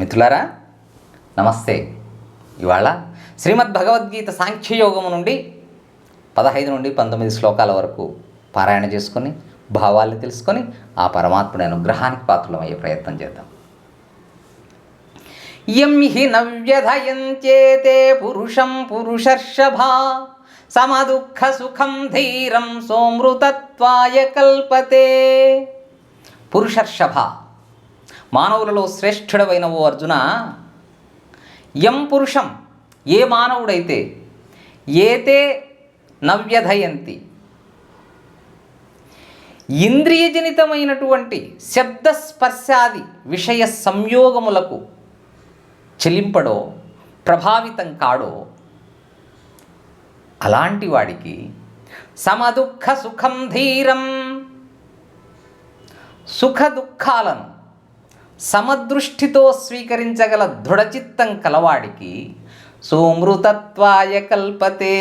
మిత్రులారా నమస్తే. ఇవాళ శ్రీమద్ భగవద్గీత సాంఖ్యయోగము నుండి 15 నుండి 19 శ్లోకాల వరకు పారాయణ చేసుకొని భావాల్ని తెలుసుకొని ఆ పరమాత్ముడి అనుగ్రహానికి పాత్రలమయ్యే ప్రయత్నం చేద్దాం. యం హి నవ్యధయంత్యేతే పురుషం పురుషర్షభా సమదుఃఖ సుఖం ధీరం సోమృతత్వాయ కల్పతే. పురుషర్షభ, మానవులలో శ్రేష్ఠుడవైన ఓ అర్జున, యం పురుషం, ఏ మానవుడైతే, ఏతే నవ్యధయంతి, ఇంద్రియజనితమైనటువంటి శబ్దస్పర్శాది విషయ సంయోగములకు చెలింపడో ప్రభావితం కాడో అలాంటి వాడికి సమదుఃఖ సుఖం ధీరం, సుఖ దుఃఖాలను సమదృష్టితో స్వీకరించగల దృఢచిత్తం కలవాడికి సోమృతత్వాయ కల్పతే,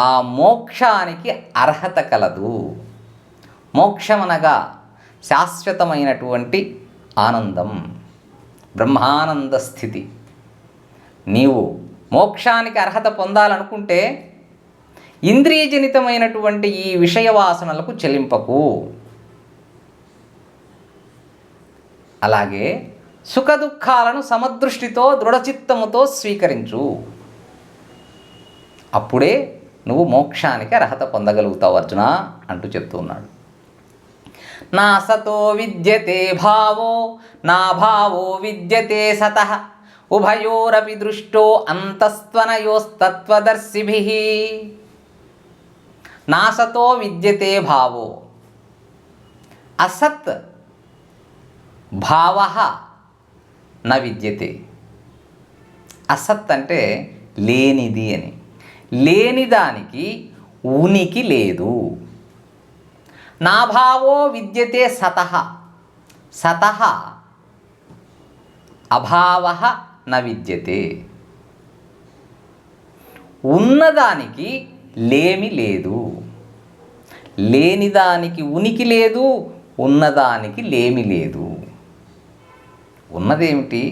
ఆ మోక్షానికి అర్హత కలదు. మోక్షమనగా శాశ్వతమైనటువంటి ఆనందం, బ్రహ్మానంద స్థితి. నీవు మోక్షానికి అర్హత పొందాలనుకుంటే ఇంద్రియజనితమైనటువంటి ఈ విషయవాసనలకు చెలింపకు. అలాగే సుఖదుఖాలను సమదృష్టితో దృఢచిత్తముతో స్వీకరించు. అప్పుడే నువ్వు మోక్షానికి అర్హత పొందగలుగుతావు అర్జున అంటూ చెప్తూ ఉన్నాడు. నా సతో విద్యతే భావో నా భావో విద్యతే సతః ఉభయోరపి దృష్టో అంతస్త్వనయోస్తత్వదర్శిభిః. నా సతో విద్యతే భావో, అసత్ భావ న విద్యతే. అసత్ అంటే లేనిది అని, లేనిదానికి ఉనికి లేదు. నా భావో విద్యతే సతః, సతః అభావ న విద్యతే. ఉన్నదానికి లేమి లేదు, లేనిదానికి ఉనికి లేదు, ఉన్నదానికి లేమి లేదు. ఉన్నదేమిటి,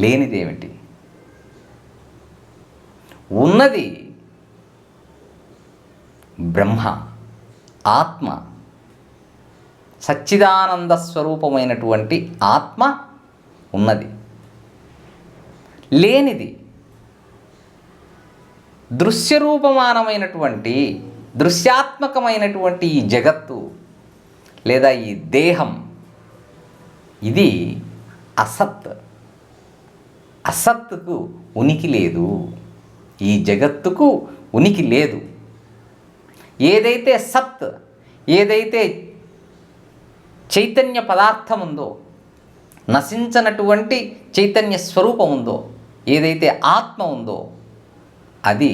లేనిదేమిటి? ఉన్నది బ్రహ్మ, ఆత్మ, సచ్చిదానంద స్వరూపమైనటువంటి ఆత్మ ఉన్నది. లేనిది దృశ్యరూపమానమైనటువంటి దృశ్యాత్మకమైనటువంటి ఈ జగత్తు లేదా ఈ దేహం, ఇది అసత్. అసత్తుకు ఉనికి లేదు, ఈ జగత్తుకు ఉనికి లేదు. ఏదైతే సత్, ఏదైతే చైతన్య పదార్థం ఉందో, నశించనటువంటి చైతన్య స్వరూపం ఉందో, ఏదైతే ఆత్మ ఉందో, అది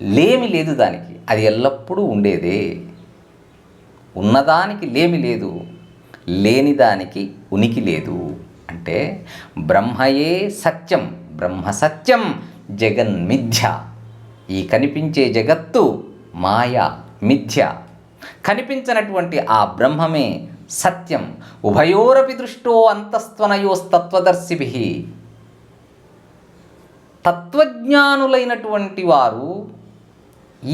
లేమి లేదు దానికి, అది ఎల్లప్పుడూ ఉండేదే. ఉన్నదానికి లేమి లేదు, లేనిదానికి ఉనికి లేదు. అంటే బ్రహ్మయే సత్యం, బ్రహ్మ సత్యం, జగన్మిథ్య. ఈ కనిపించే జగత్తు మాయ, మిథ్య. కనిపించనటువంటి ఆ బ్రహ్మమే సత్యం. ఉభయోరపి దృష్టో అంతస్త్వనయోస్తత్వదర్శిభిః. తత్వజ్ఞానులైనటువంటి వారు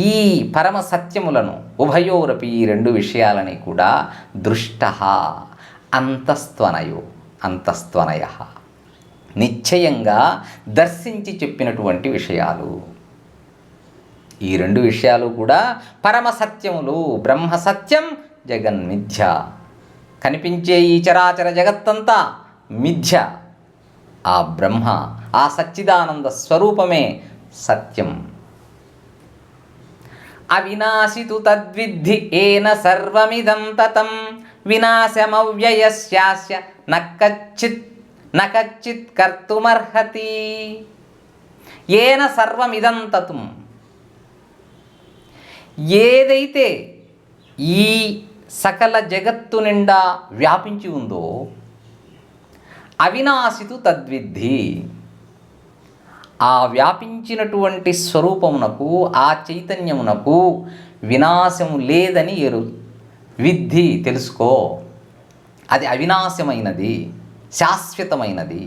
ఈ పరమ సత్యములను, ఉభయోరపి, ఈ రెండు విషయాలని కూడా దృష్టః అంతస్త్వనయో, అంతస్త్వనయః, నిశ్చయంగా దర్శించి చెప్పినటువంటి విషయాలు. ఈ రెండు విషయాలు కూడా పరమ సత్యములు. బ్రహ్మ సత్యం, జగన్మిథ్య. కనిపించే ఈ చరాచర జగత్తంతా మిథ్య. ఆ బ్రహ్మ, ఆ సచ్చిదానంద స్వరూపమే సత్యం. అవినాశితు తద్విద్ధి ఏన సర్వమిదం తతం వినాశమవ్యయస్యాస్య నకచ్చిత్ కర్తుమర్హతి. ఏన సర్వమిదం తతం, ఏదైతే ఈ సకల జగత్తు నిండా వ్యాపించి ఉందో, అవినాశితు తద్విద్ధి, ఆ వ్యాపించినటువంటి స్వరూపమునకు, ఆ చైతన్యమునకు వినాశము లేదని విద్ధి, తెలుసుకో. అది అవినాశమైనది, శాశ్వతమైనది.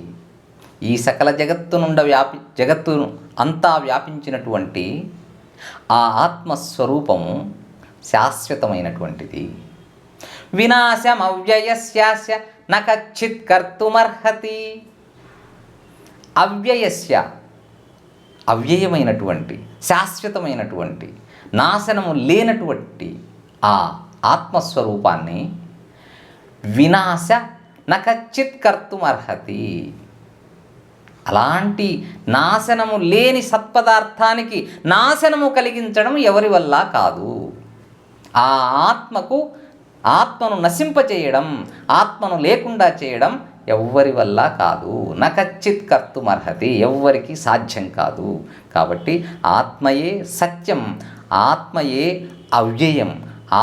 ఈ సకల జగత్తు అంతా వ్యాపించినటువంటి ఆ ఆత్మస్వరూపము శాశ్వతమైనటువంటిది. వినాశమవ్యయస్యాస్య న కచ్చిత్ కర్తుమర్హతి. అవ్యయస్య, అవ్యయమైనటువంటి, శాశ్వతమైనటువంటి, నాశనము లేనటువంటి ఆ ఆత్మస్వరూపాన్ని వినాశ న కచ్చిత్ కర్తుమర్హతి. అలాంటి నాశనము లేని సత్పదార్థానికి నాశనము కలిగించడం ఎవరి వల్ల కాదు. ఆ ఆత్మను నశింపచేయడం, ఆత్మను లేకుండా చేయడం ఎవ్వరి వల్ల కాదు. నకచ్చిత్ కర్తుమర్హతి, ఎవ్వరికి సాధ్యం కాదు. కాబట్టి ఆత్మయే సత్యం, ఆత్మయే అవ్యయం,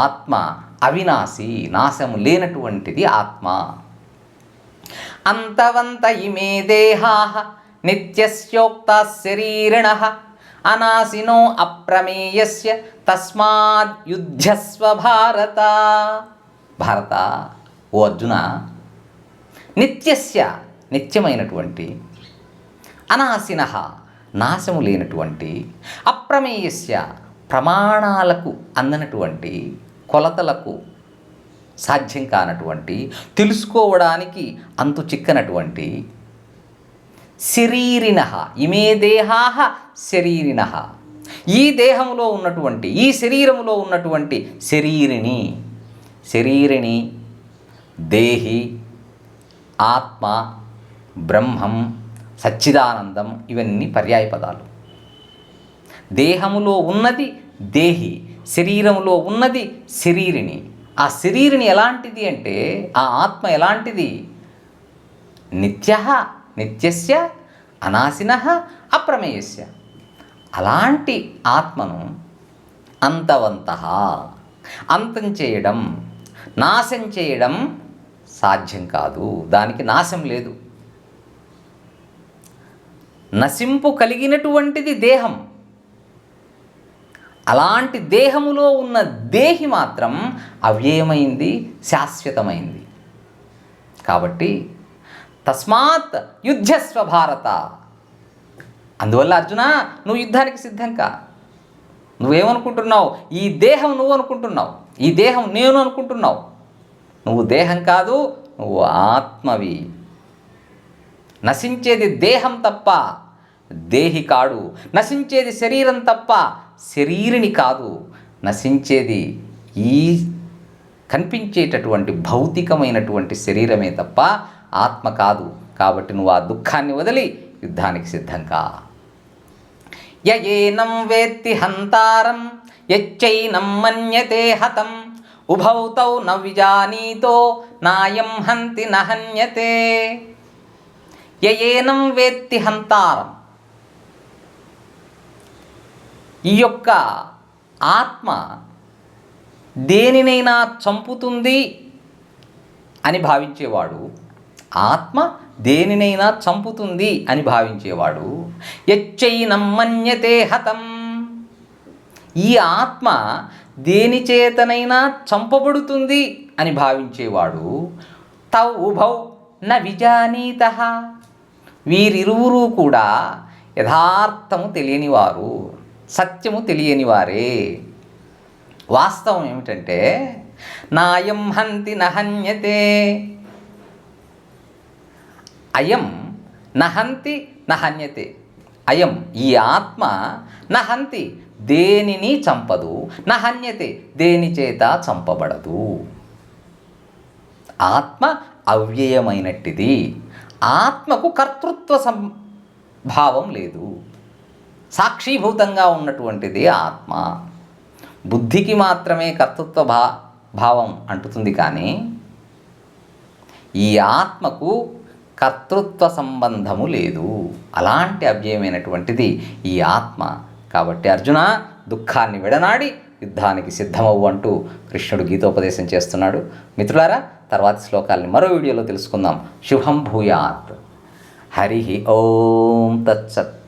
ఆత్మ అవినాశి, నాశము లేనటువంటిది ఆత్మ. అంతవంత ఇమే దేహాః నిత్యస్యోక్తాః శరీరిణః అనాశినో అప్రమేయస్య తస్మాద్ యుధ్యస్వ భారత. భారత, ఓ అర్జున, నిత్యస్య, నిత్యమైనటువంటి, అనాశినః, నాశము లేనటువంటి, అప్రమేయస్య, ప్రమాణాలకు అందనటువంటి, కొలతలకు సాధ్యం కానటువంటి, తెలుసుకోవడానికి అంతు చిక్కనటువంటి, శరీరిణః ఇమే దేహాః శరీరిణః, ఈ దేహంలో ఉన్నటువంటి, ఈ శరీరములో ఉన్నటువంటి శరీరిణి, శరీరిణి, దేహి, ఆత్మ, బ్రహ్మం, సచ్చిదానందం, ఇవన్నీ పర్యాయ పదాలు. దేహములో ఉన్నది దేహి, శరీరములో ఉన్నది శరీరిణి. ఆ శరీరిణి ఎలాంటిది అంటే, ఆ ఆత్మ ఎలాంటిది? నిత్యః, నిత్యస్య, అనాశినః, అప్రమేయస్య. అలాంటి ఆత్మను అంతవంతః, అంతం చేయడం, నాశం చేయడం సాధ్యం కాదు. దానికి నాశం లేదు. నశింపు కలిగినటువంటిది దేహం. అలాంటి దేహములో ఉన్న దేహి మాత్రం అవ్యయమైంది, శాశ్వతమైంది. కాబట్టి తస్మాత్ యుధ్యస్వ భారత. అందువల్ల అర్జున, నువ్వు యుద్ధానికి సిద్ధం కా. నువ్వేమనుకుంటున్నావు? ఈ దేహం నువ్వు అనుకుంటున్నావు, ఈ దేహం నేను అనుకుంటున్నావు. నువ్వు దేహం కాదు, నువ్వు ఆత్మవి. నశించేది దేహం తప్ప దేహి కాడు, నశించేది శరీరం తప్ప శరీరిని కాదు. నశించేది ఈ కనిపించేటటువంటి భౌతికమైనటువంటి శరీరమే తప్ప ఆత్మ కాదు. కాబట్టి నువ్వు ఆ దుఃఖాన్ని వదిలి యుద్ధానికి సిద్ధం కా. యయేనం వేత్తి హంతారం యచ్చైనం మన్యతే హతం ఉభౌ తౌ న విజానీతో నాయం హంతి న హన్యతే. యయేనం వేత్తి హంతారం, ఈ యొక్క ఆత్మ దేనినైనా చంపుతుంది అని భావించేవాడు, ఆత్మ దేనినైనా చంపుతుంది అని భావించేవాడు, యచ్చైనం మన్యతే హతం, ఈ ఆత్మ దేని చేతనైనా చంపబడుతుంది అని భావించేవాడు, తౌ ఉభౌ న విజానీతః, వీరిరువురు కూడా యథార్థము తెలియనివారు, సత్యము తెలియని వారే. వాస్తవం ఏమిటంటే నాయం హంతి నహన్యతే, అయం నహంతి నహన్యతే. అయం, ఈ ఆత్మ, నహంతి, దేనిని చంపదు, నహన్యతే, దేని చేత చంపబడదు. ఆత్మ అవ్యయమైనట్టిది. ఆత్మకు కర్తృత్వ భావం లేదు, సాక్షీభూతంగా ఉన్నటువంటిది ఆత్మ. బుద్ధికి మాత్రమే కర్తృత్వ భావం అంటుతుంది, కానీ ఈ ఆత్మకు కర్తృత్వ సంబంధము లేదు. అలాంటి అవ్యయమైనటువంటిది ఈ ఆత్మ. కాబట్టి అర్జున, దుఃఖాన్ని విడనాడి యుద్ధానికి సిద్ధమవు అంటూ కృష్ణుడు గీతోపదేశం చేస్తున్నాడు. మిత్రులారా, తర్వాతి శ్లోకాల్ని మరో వీడియోలో తెలుసుకుందాం. శుభం భూయాత్. హరి ఓం తత్సత్.